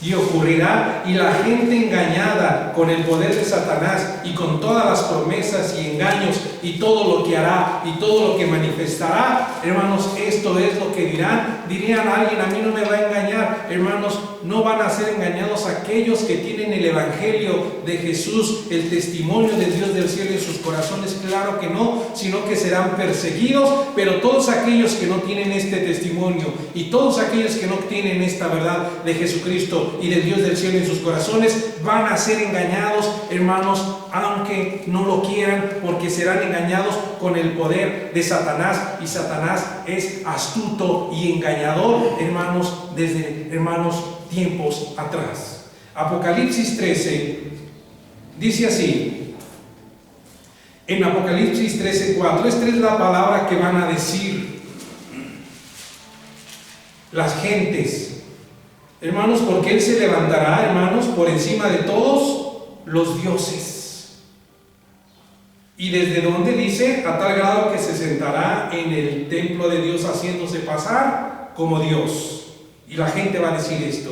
y ocurrirá, y la gente engañada con el poder de Satanás y con todas las promesas y engaños y todo lo que hará y todo lo que manifestará, hermanos, esto es lo que dirán. Dirían a alguien, a mí no me va a engañar. Hermanos, no van a ser engañados aquellos que tienen el evangelio de Jesús, el testimonio de Dios del cielo en sus corazones, claro que no, sino que serán perseguidos. Pero todos aquellos que no tienen este testimonio y todos aquellos que no tienen esta verdad de Jesucristo y de Dios del cielo en sus corazones, van a ser engañados, hermanos, aunque no lo quieran, porque serán engañados con el poder de Satanás, y Satanás es astuto y engañador, hermanos, desde, hermanos, tiempos atrás. Apocalipsis 13 dice así, en Apocalipsis 13:4, esta es la palabra que van a decir las gentes, hermanos, porque Él se levantará, hermanos, por encima de todos los dioses. ¿Y desde dónde dice? A tal grado que se sentará en el templo de Dios haciéndose pasar como Dios. Y la gente va a decir esto.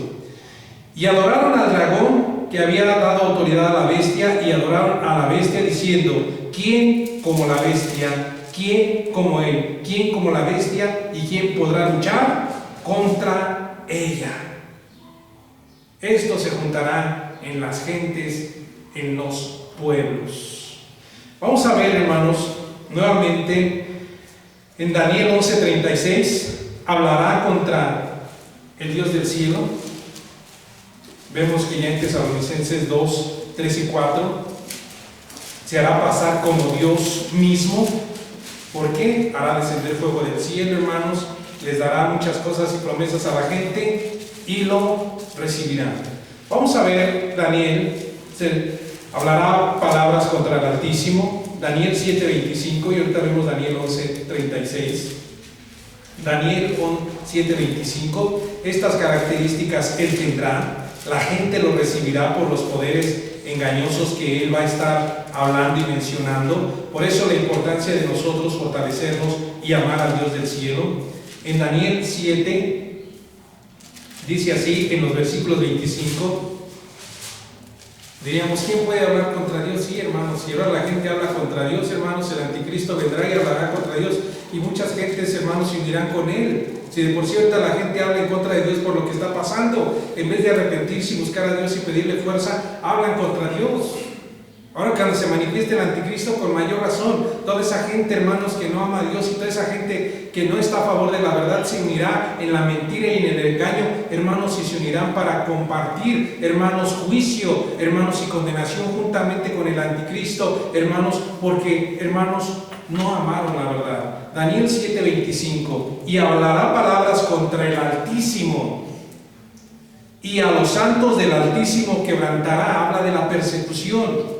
Y adoraron al dragón que había dado autoridad a la bestia, y adoraron a la bestia diciendo, ¿quién como la bestia? ¿Quién como Él? ¿Quién como la bestia? ¿Y quién podrá luchar contra ella? Esto se juntará en las gentes, en los pueblos. Vamos a ver, hermanos, nuevamente en Daniel 11:36, hablará contra el Dios del cielo. Vemos que ya en Tesalonicenses 2, 3 y 4 se hará pasar como Dios mismo. ¿Por qué? Hará descender fuego del cielo, hermanos, les dará muchas cosas y promesas a la gente y lo recibirán. Vamos a ver Daniel, hablará palabras contra el Altísimo, Daniel 7:25, y ahorita vemos Daniel 11:36. Daniel 7:25, estas características Él tendrá, la gente lo recibirá por los poderes engañosos que Él va a estar hablando y mencionando. Por eso la importancia de nosotros fortalecernos y amar al Dios del cielo. En Daniel 7 dice así, en los versículos 25, Diríamos, ¿quién puede hablar contra Dios? Sí, hermanos, si ahora la gente habla contra Dios, hermanos, el anticristo vendrá y hablará contra Dios, y muchas gentes, hermanos, se unirán con él. Si de por cierto la gente habla en contra de Dios por lo que está pasando, en vez de arrepentirse y buscar a Dios y pedirle fuerza, hablan contra Dios. Ahora cuando se manifieste el anticristo, con mayor razón, toda esa gente, hermanos, que no ama a Dios y toda esa gente que no está a favor de la verdad, se unirá en la mentira y en el engaño, hermanos, y se unirán para compartir, hermanos, juicio, hermanos, y condenación juntamente con el anticristo, hermanos, porque, hermanos, no amaron la verdad. Daniel 7:25, y hablará palabras contra el Altísimo, y a los santos del Altísimo quebrantará. Habla de la persecución.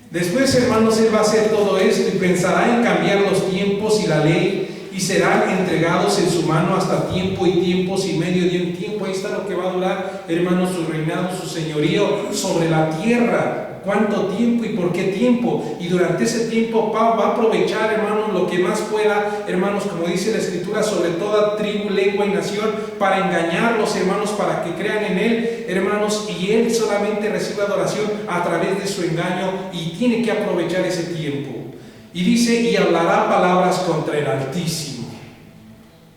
Después, hermanos, él va a hacer todo esto y pensará en cambiar los tiempos y la ley, y serán entregados en su mano hasta tiempo y tiempos y medio de un tiempo. Ahí está lo que va a durar, hermanos, su reinado, su señorío sobre la tierra. ¿Cuánto tiempo y por qué tiempo? Y durante ese tiempo va a aprovechar, hermanos, lo que más pueda, hermanos, como dice la Escritura, sobre toda tribu, lengua y nación, para engañarlos, hermanos, para que crean en él, hermanos, y él solamente recibe adoración a través de su engaño, y tiene que aprovechar ese tiempo. Y dice, y hablará palabras contra el Altísimo.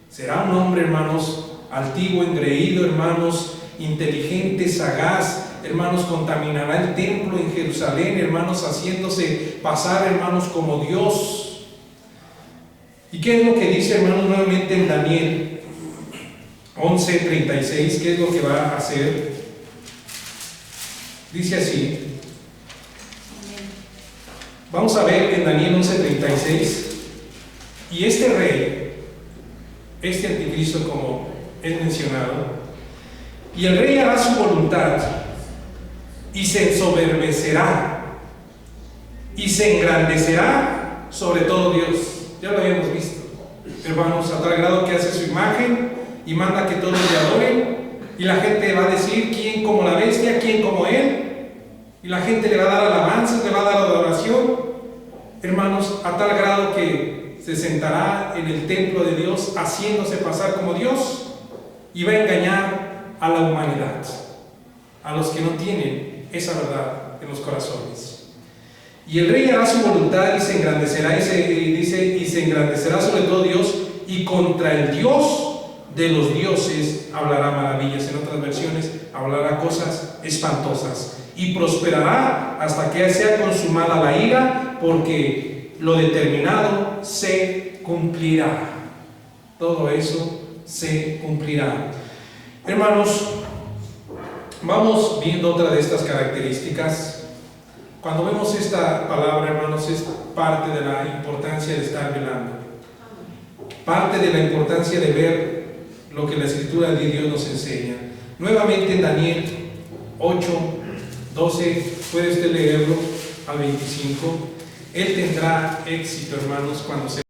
Será un hombre, hermanos, altivo, engreído, hermanos, inteligente, sagaz, hermanos, contaminará el templo en Jerusalén, hermanos, haciéndose pasar, hermanos, como Dios. ¿Y qué es lo que dice, hermanos, nuevamente en Daniel 11:36? ¿Qué es lo que va a hacer? Dice así. Vamos a ver en Daniel 11:36. Y este rey, este anticristo, como es mencionado, y el rey hará su voluntad, y se ensoberbecerá, y se engrandecerá sobre todo Dios. Ya lo habíamos visto, hermanos, a tal grado que hace su imagen y manda que todos le adoren, y la gente va a decir, ¿quién como la bestia? ¿Quién como él? Y la gente le va a dar alabanzas, le va a dar adoración, hermanos, a tal grado que se sentará en el templo de Dios haciéndose pasar como Dios, y va a engañar a la humanidad, a los que no tienen esa verdad en los corazones. Y el rey hará su voluntad y se engrandecerá, y se engrandecerá sobre todo Dios, y contra el Dios de los dioses hablará maravillas. En otras versiones hablará cosas espantosas, y prosperará hasta que sea consumada la ira, porque lo determinado se cumplirá. Todo eso se cumplirá. Hermanos, vamos viendo otra de estas características. Cuando vemos esta palabra, hermanos, es parte de la importancia de estar velando, parte de la importancia de ver lo que la Escritura de Dios nos enseña. Nuevamente en Daniel 8:12, puede usted leerlo al 25. Él tendrá éxito, hermanos, cuando se